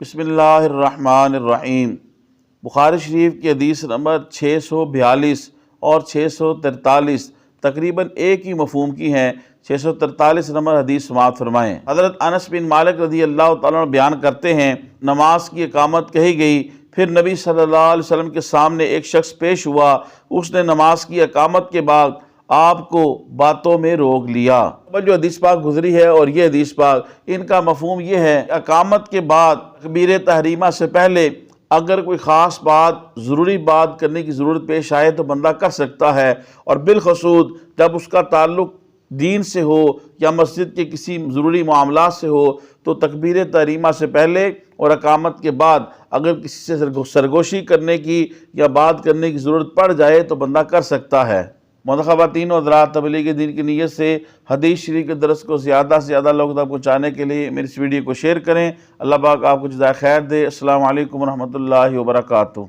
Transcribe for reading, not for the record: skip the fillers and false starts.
بسم اللہ الرحمن الرحیم۔ بخاری شریف کی حدیث نمبر 642 اور 643 تقریباً ایک ہی مفہوم کی ہیں۔ 643 نمبر حدیث سماعت فرمائیں۔ حضرت انس بن مالک رضی اللہ تعالیٰ عنہ بیان کرتے ہیں، نماز کی اقامت کہی گئی، پھر نبی صلی اللہ علیہ وسلم کے سامنے ایک شخص پیش ہوا، اس نے نماز کی اقامت کے بعد آپ کو باتوں میں روک لیا۔ جو حدیث پاک گزری ہے اور یہ حدیث پاک، ان کا مفہوم یہ ہے، اقامت کے بعد تکبیر تحریمہ سے پہلے اگر کوئی خاص بات، ضروری بات کرنے کی ضرورت پیش آئے تو بندہ کر سکتا ہے، اور بالخصوص جب اس کا تعلق دین سے ہو یا مسجد کے کسی ضروری معاملات سے ہو تو تکبیر تحریمہ سے پہلے اور اقامت کے بعد اگر کسی سے سرگوشی کرنے کی یا بات کرنے کی ضرورت پڑ جائے تو بندہ کر سکتا ہے۔ خواتین و حضرات، تبلیغ دین کی نیت سے حدیث شریف کے درس کو زیادہ سے زیادہ لوگوں تک پہنچانے کے لیے میری اس ویڈیو کو شیئر کریں۔ اللہ پاک آپ کو جزائے خیر دے۔ السلام علیکم ورحمۃ اللہ وبرکاتہ۔